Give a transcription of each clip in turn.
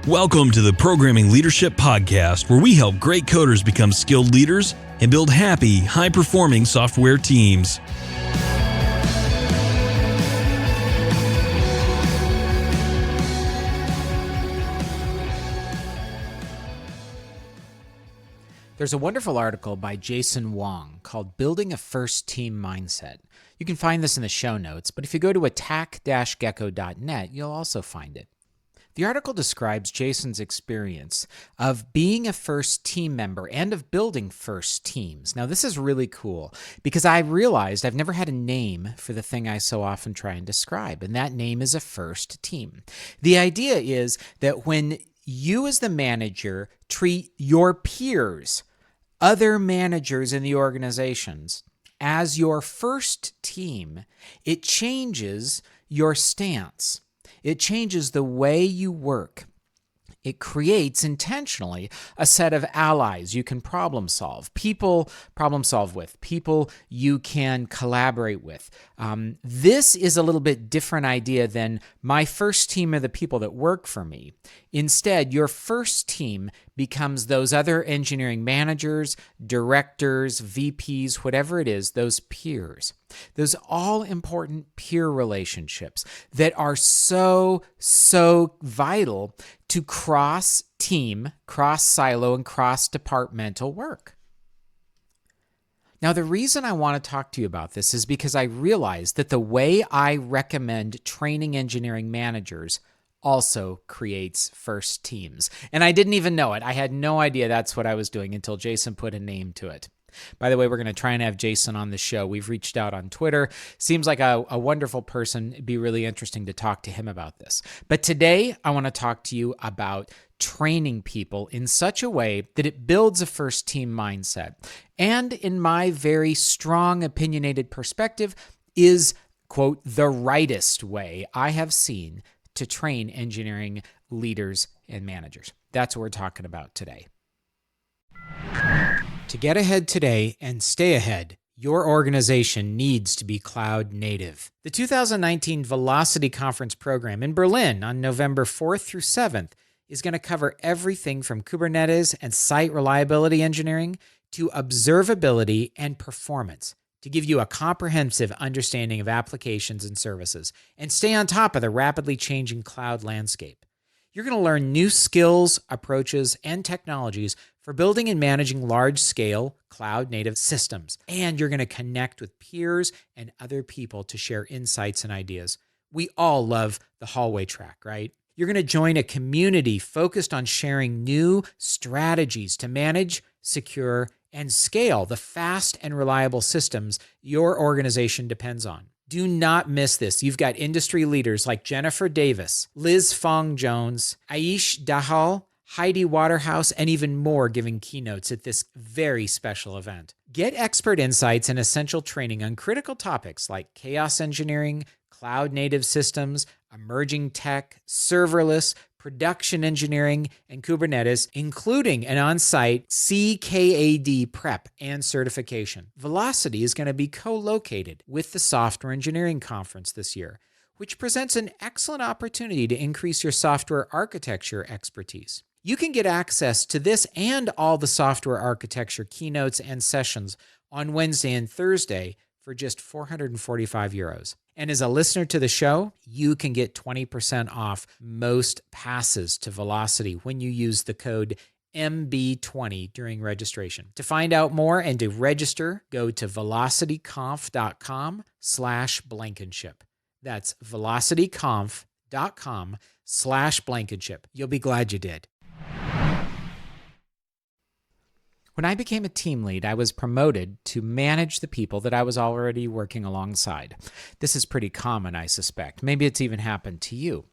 Welcome to the Programming Leadership Podcast, where we help great coders become skilled leaders and build happy, high-performing software teams. There's a wonderful article by Jason Wong called Building a First Team Mindset. You can find this in the show notes, but if you go to attack-gecko.net, you'll also find it. The article describes Jason's experience of being a first team member and of building first teams. Now, this is really cool because I realized I've never had a name for the thing I so often try and describe, and that name is a first team. The idea is that when you as the manager treat your peers, other managers in the organizations, as your first team, it changes your stance. It changes the way you work. It creates intentionally a set of allies you can problem solve with, people you can collaborate with. This is a little bit different idea than my first team are the people that work for me. Instead, your first team becomes those other engineering managers, directors, VPs, whatever it is, those peers. Those all-important peer relationships that are so vital to cross-team, cross-silo, and cross-departmental work. Now, the reason I want to talk to you about this is because I realize that the way I recommend training engineering managers also creates first teams. And I didn't even know it. I had no idea that's what I was doing until Jason put a name to it. By the way, we're going to try and have Jason on the show. We've reached out on Twitter. Seems like a wonderful person. It'd be really interesting to talk to him about this. But today, I want to talk to you about training people in such a way that it builds a first team mindset. And in my very strong, opinionated perspective, is, quote, the rightest way I have seen to train engineering leaders and managers. That's what we're talking about today. To get ahead today and stay ahead, your organization needs to be cloud native. The 2019 Velocity Conference program in Berlin on November 4th through 7th is going to cover everything from Kubernetes and site reliability engineering to observability and performance to give you a comprehensive understanding of applications and services and stay on top of the rapidly changing cloud landscape. You're going to learn new skills, approaches, and technologies for building and managing large-scale cloud-native systems. And you're going to connect with peers and other people to share insights and ideas. We all love the hallway track, right? You're going to join a community focused on sharing new strategies to manage, secure, and scale the fast and reliable systems your organization depends on. Do not miss this. You've got industry leaders like Jennifer Davis, Liz Fong-Jones, Aish Dahal, Heidi Waterhouse, and even more giving keynotes at this very special event. Get expert insights and essential training on critical topics like chaos engineering, cloud-native systems, emerging tech, serverless, production engineering, and Kubernetes, including an on-site CKAD prep and certification. Velocity is going to be co-located with the Software Engineering Conference this year, which presents an excellent opportunity to increase your software architecture expertise. You can get access to this and all the software architecture keynotes and sessions on Wednesday and Thursday for just €445. And as a listener to the show, you can get 20% off most passes to Velocity when you use the code MB20 during registration. To find out more and to register, go to velocityconf.com/Blankenship. That's velocityconf.com/Blankenship. You'll be glad you did. When I became a team lead, I was promoted to manage the people that I was already working alongside. This is pretty common, I suspect. Maybe it's even happened to you.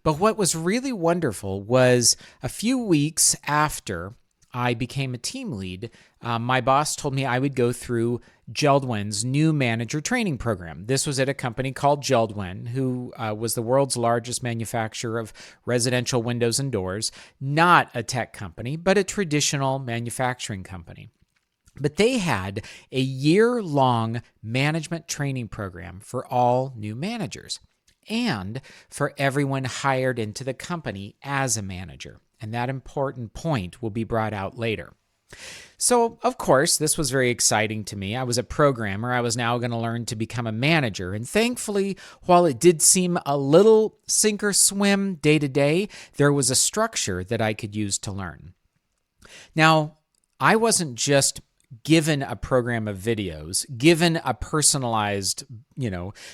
But what was really wonderful was a few weeks after I became a team lead, my boss told me I would go through Geldwin's new manager training program. This was at a company called Geldwin, who was the world's largest manufacturer of residential windows and doors, not a tech company, but a traditional manufacturing company. But they had a year-long management training program for all new managers. and for everyone hired into the company as a manager. And that important point will be brought out later. So, of course, this was very exciting to me. I was a programmer. I was now going to learn to become a manager. And thankfully, while it did seem a little sink or swim day to day, there was a structure that I could use to learn. Now, I wasn't just given a program of videos, given a personalized,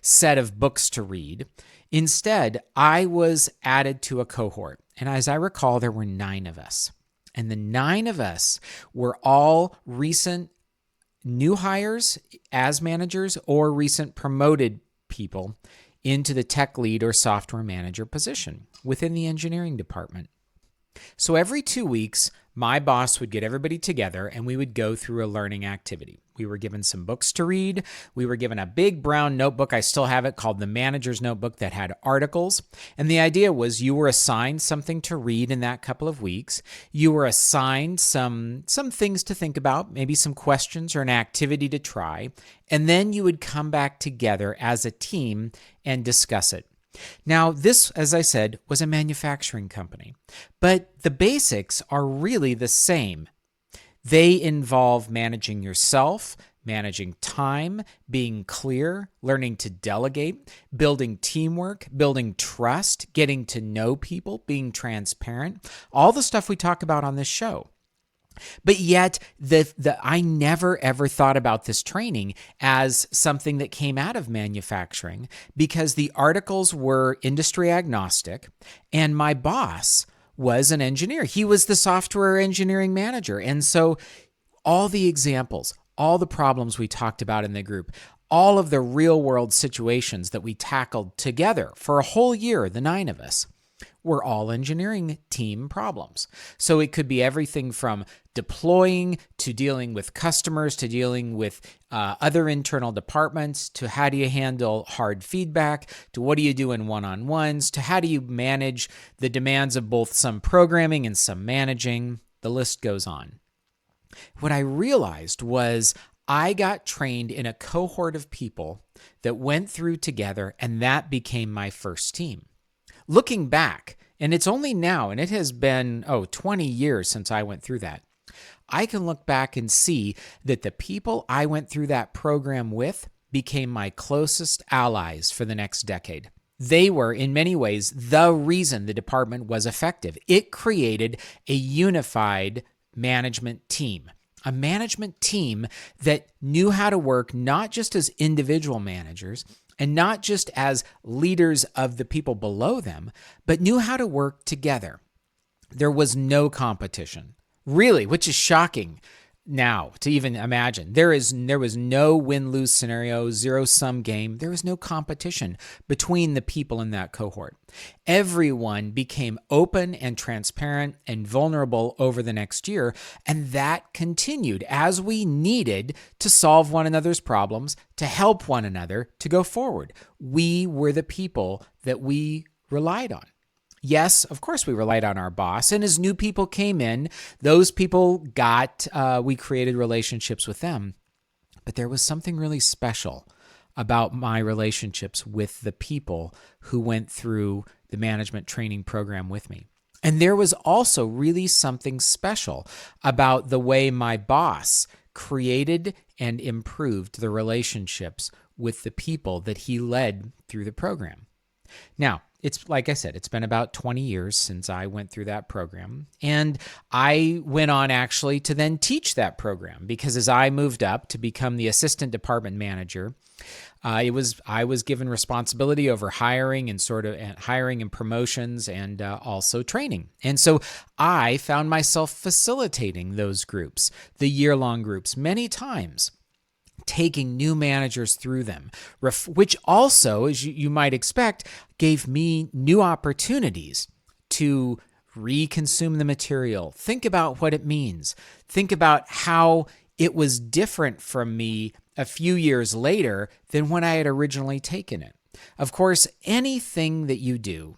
set of books to read. Instead, I was added to a cohort. And as I recall, there were 9 of us. And the 9 of us were all recent new hires as managers or recent promoted people into the tech lead or software manager position within the engineering department. So every 2 weeks, my boss would get everybody together and we would go through a learning activity. We were given some books to read. We were given a big brown notebook. I still have it, called the Manager's Notebook, that had articles. And the idea was you were assigned something to read in that couple of weeks. You were assigned some things to think about, maybe some questions or an activity to try. And then you would come back together as a team and discuss it. Now, this, as I said, was a manufacturing company, but the basics are really the same. They involve managing yourself, managing time, being clear, learning to delegate, building teamwork, building trust, getting to know people, being transparent, all the stuff we talk about on this show. But yet, I never ever thought about this training as something that came out of manufacturing, because the articles were industry agnostic, and my boss was an engineer. He was the software engineering manager. And so all the examples, all the problems we talked about in the group, all of the real world situations that we tackled together for a whole year, the 9 of us, were all engineering team problems. So it could be everything from deploying to dealing with customers to dealing with other internal departments to how do you handle hard feedback to what do you do in one-on-ones to how do you manage the demands of both some programming and some managing. The list goes on. What I realized was I got trained in a cohort of people that went through together, and that became my first team. Looking back, and it's only now, and it has been, 20 years since I went through that, I can look back and see that the people I went through that program with became my closest allies for the next decade. They were, in many ways, the reason the department was effective. It created a unified management team. A management team that knew how to work not just as individual managers and not just as leaders of the people below them, but knew how to work together. There was no competition, really, which is shocking now to even imagine. There was no win-lose scenario, zero-sum game. There was no competition between the people in that cohort. Everyone became open and transparent and vulnerable over the next year, and that continued as we needed to solve one another's problems, to help one another, to go forward. We were the people that we relied on. Yes, of course, we relied on our boss. And as new people came in, those people we created relationships with them. But there was something really special about my relationships with the people who went through the management training program with me. And there was also really something special about the way my boss created and improved the relationships with the people that he led through the program. Now, it's like I said, it's been about 20 years since I went through that program. And I went on actually to then teach that program, because as I moved up to become the assistant department manager, I was given responsibility over hiring and promotions and also training. And so I found myself facilitating those groups, the year-long groups, many times, taking new managers through them, which also, as you might expect, gave me new opportunities to reconsume the material, think about what it means, think about how it was different from me a few years later than when I had originally taken it. Of course, anything that you do,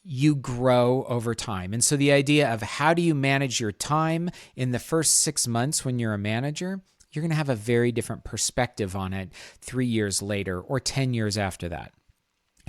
you grow over time. And so the idea of how do you manage your time in the first 6 months when you're a manager, you're going to have a very different perspective on it 3 years later or 10 years after that.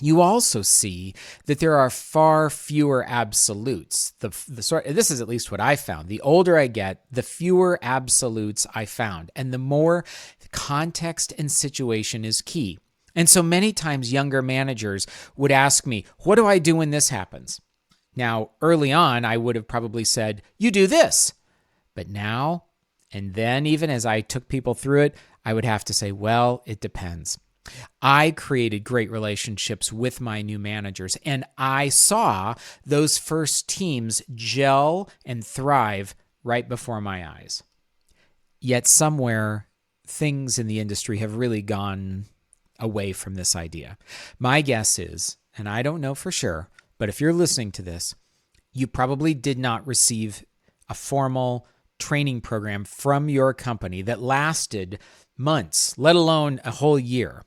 you also see that there are far fewer absolutes. This is at least what I found. The older I get, the fewer absolutes I found, and the more context and situation is key. And so many times younger managers would ask me, what do I do when this happens? Now, early on, I would have probably said, you do this. But now, and then even as I took people through it, I would have to say, well, it depends. I created great relationships with my new managers, and I saw those first teams gel and thrive right before my eyes. Yet somewhere, things in the industry have really gone away from this idea. My guess is, and I don't know for sure, but if you're listening to this, you probably did not receive a formal training program from your company that lasted months, let alone a whole year,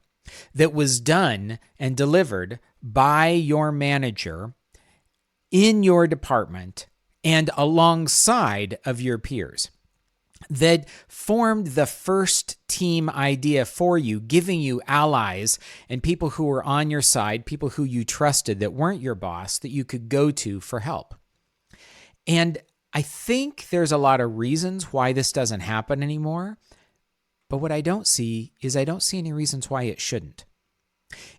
that was done and delivered by your manager in your department and alongside of your peers, that formed the first team idea for you, giving you allies and people who were on your side, people who you trusted that weren't your boss, that you could go to for help. And I think there's a lot of reasons why this doesn't happen anymore, but what I don't see any reasons why it shouldn't.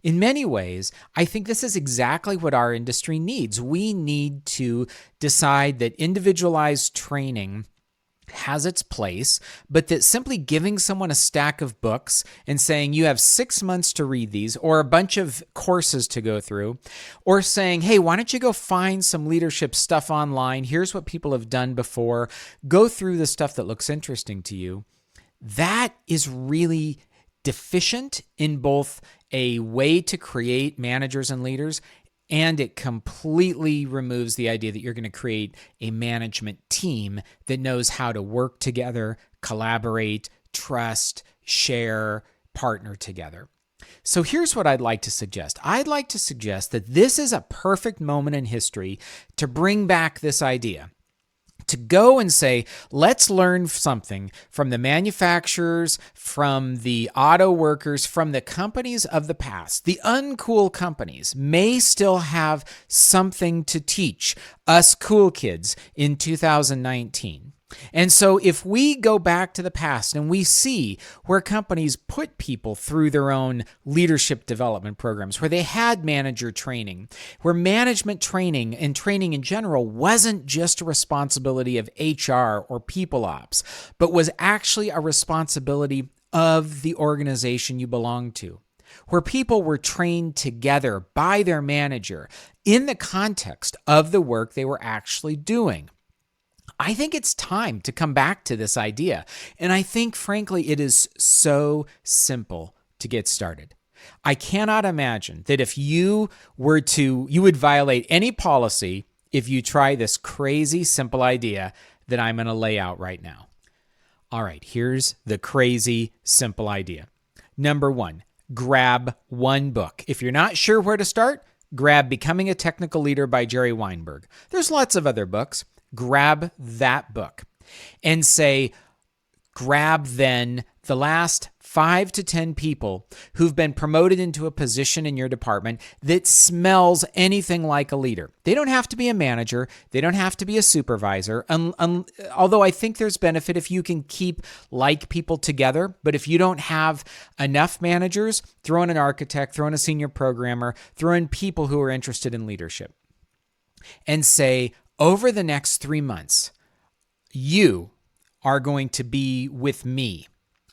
In many ways, I think this is exactly what our industry needs. We need to decide that individualized training has its place, but that simply giving someone a stack of books and saying you have 6 months to read these or a bunch of courses to go through, or saying, hey, why don't you go find some leadership stuff online? Here's what people have done before. Go through the stuff that looks interesting to you. That is really deficient in both a way to create managers and leaders, and it completely removes the idea that you're going to create a management team that knows how to work together, collaborate, trust, share, partner together. So here's what I'd like to suggest. I'd like to suggest that this is a perfect moment in history to bring back this idea. To go and say, let's learn something from the manufacturers, from the auto workers, from the companies of the past. The uncool companies may still have something to teach us cool kids in 2019. And so if we go back to the past and we see where companies put people through their own leadership development programs, where they had manager training, where management training and training in general wasn't just a responsibility of HR or people ops, but was actually a responsibility of the organization you belong to, where people were trained together by their manager in the context of the work they were actually doing. I think it's time to come back to this idea. And I think, frankly, it is so simple to get started. I cannot imagine that if you would violate any policy if you try this crazy simple idea that I'm going to lay out right now. All right, here's the crazy simple idea. Number 1, grab one book. If you're not sure where to start, grab Becoming a Technical Leader by Jerry Weinberg. There's lots of other books. Grab that book and say, grab then the last 5 to 10 people who've been promoted into a position in your department that smells anything like a leader. They don't have to be a manager. They don't have to be a supervisor. Although I think there's benefit if you can keep like people together. But if you don't have enough managers, throw in an architect, throw in a senior programmer, throw in people who are interested in leadership and say, over the next 3 months, you are going to be with me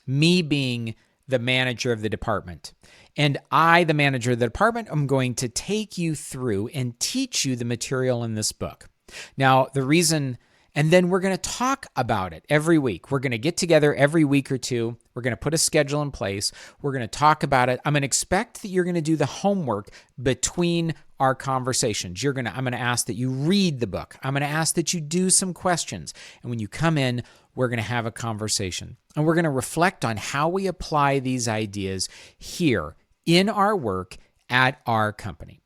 being the manager of the department. And I, the manager of the department, am going to take you through and teach you the material in this book. Now, and then we're going to talk about it every week. We're going to get together every week or two. We're going to put a schedule in place. We're going to talk about it. I'm going to expect that you're going to do the homework between our conversations. I'm going to ask that you read the book. I'm going to ask that you do some questions. And when you come in, we're going to have a conversation. And we're going to reflect on how we apply these ideas here in our work at our company.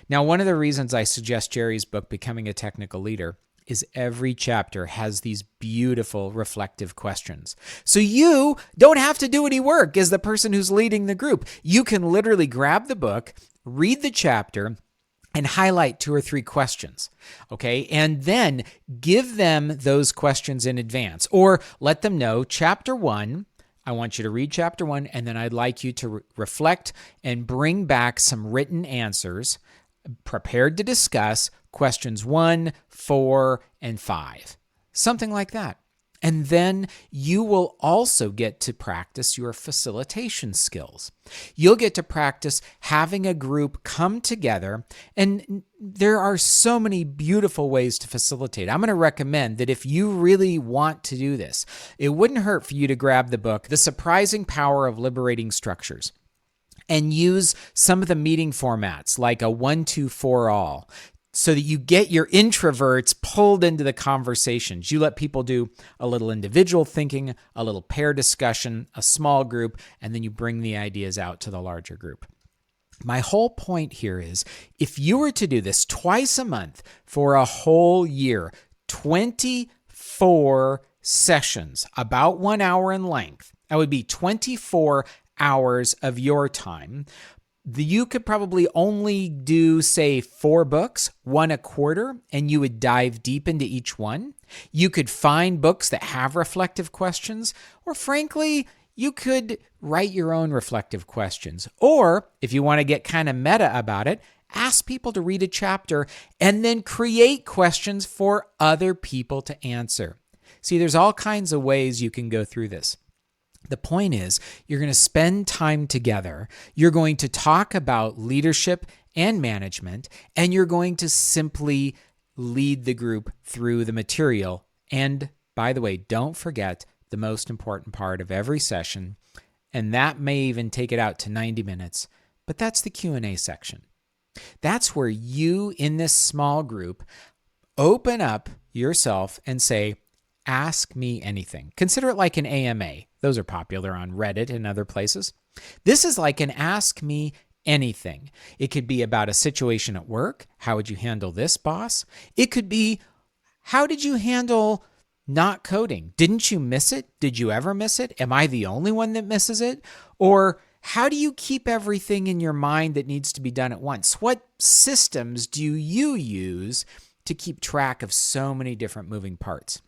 Now, one of the reasons I suggest Jerry's book, Becoming a Technical Leader, is every chapter has these beautiful reflective questions. So you don't have to do any work as the person who's leading the group. You can literally grab the book, read the chapter and highlight 2 or 3 questions, okay? And then give them those questions in advance, or let them know chapter 1, I want you to read chapter 1, and then I'd like you to reflect and bring back some written answers prepared to discuss questions 1, 4, and 5. Something like that. And then you will also get to practice your facilitation skills. You'll get to practice having a group come together, and there are so many beautiful ways to facilitate. I'm going to recommend that if you really want to do this, it wouldn't hurt for you to grab the book, The Surprising Power of Liberating Structures, and use some of the meeting formats like a 1-2-4-all, so that you get your introverts pulled into the conversations. You let people do a little individual thinking, a little pair discussion, a small group, and then you bring the ideas out to the larger group. My whole point here is, if you were to do this twice a month for a whole year, 24 sessions, about 1 hour in length, that would be 24 hours of your time. You could probably only do, say, 4 books, 1 a quarter, and you would dive deep into each one. You could find books that have reflective questions, or frankly, you could write your own reflective questions. Or, if you want to get kind of meta about it, ask people to read a chapter and then create questions for other people to answer. See, there's all kinds of ways you can go through this. The point is, you're going to spend time together, you're going to talk about leadership and management, and you're going to simply lead the group through the material. And by the way, don't forget the most important part of every session, and that may even take it out to 90 minutes, but that's the Q&A section. That's where you, in this small group, open up yourself and say, ask me anything. Consider it like an AMA. Those are popular on Reddit and other places. This is like an ask me anything. It could be about a situation at work. How would you handle this, boss? It could be, how did you handle not coding? Didn't you miss it? Did you ever miss it? Am I the only one that misses it? Or how do you keep everything in your mind that needs to be done at once? What systems do you use to keep track of so many different moving parts?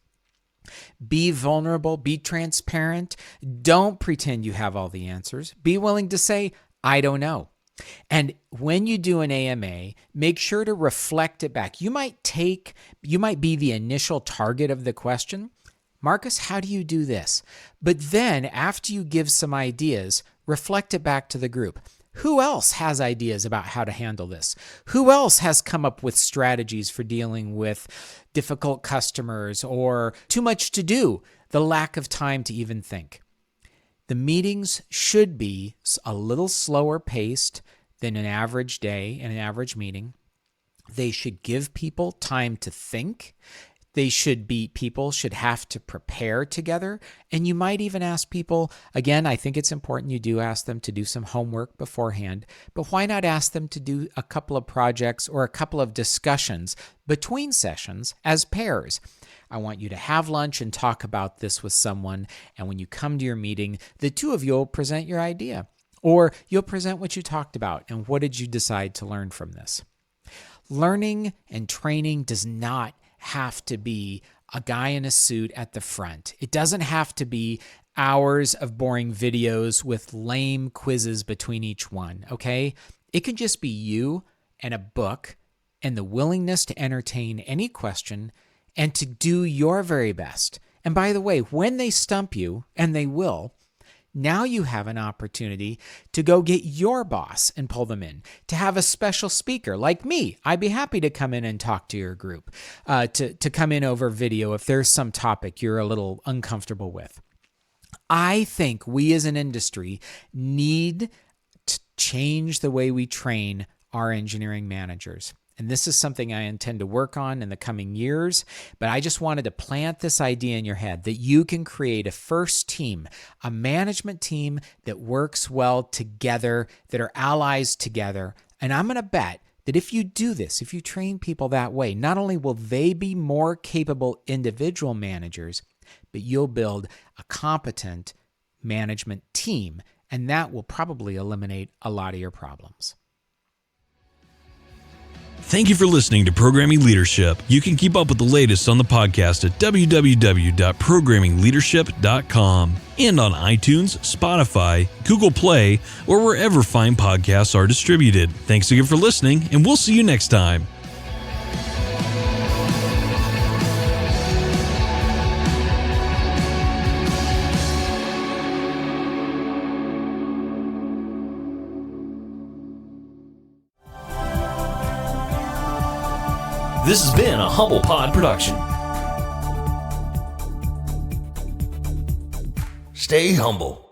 Be vulnerable, be transparent. Don't pretend you have all the answers. Be willing to say, I don't know. And when you do an AMA, make sure to reflect it back. You might be the initial target of the question. Marcus, how do you do this? But then after you give some ideas, reflect it back to the group. Who else has ideas about how to handle this? Who else has come up with strategies for dealing with difficult customers or too much to do, the lack of time to even think? The meetings should be a little slower paced than an average day and an average meeting. They should give people time to think. People should have to prepare together. And you might even ask people, again, I think it's important you do ask them to do some homework beforehand, but why not ask them to do a couple of projects or a couple of discussions between sessions as pairs? I want you to have lunch and talk about this with someone. And when you come to your meeting, the two of you will present your idea, or you'll present what you talked about and what did you decide to learn from this. Learning and training does not have to be a guy in a suit at the front. It doesn't have to be hours of boring videos with lame quizzes between each one, okay? It can just be you and a book and the willingness to entertain any question and to do your very best. And by the way, when they stump you, and they will, now you have an opportunity to go get your boss and pull them in, to have a special speaker like me. I'd be happy to come in and talk to your group, to come in over video if there's some topic you're a little uncomfortable with. I think we as an industry need to change the way we train our engineering managers. And this is something I intend to work on in the coming years, but I just wanted to plant this idea in your head that you can create a first team, a management team that works well together, that are allies together. And I'm going to bet that if you do this, if you train people that way, not only will they be more capable individual managers, but you'll build a competent management team, and that will probably eliminate a lot of your problems. Thank you for listening to Programming Leadership. You can keep up with the latest on the podcast at www.programmingleadership.com and on iTunes, Spotify, Google Play, or wherever fine podcasts are distributed. Thanks again for listening, and we'll see you next time. This has been a Humble Pod production. Stay humble.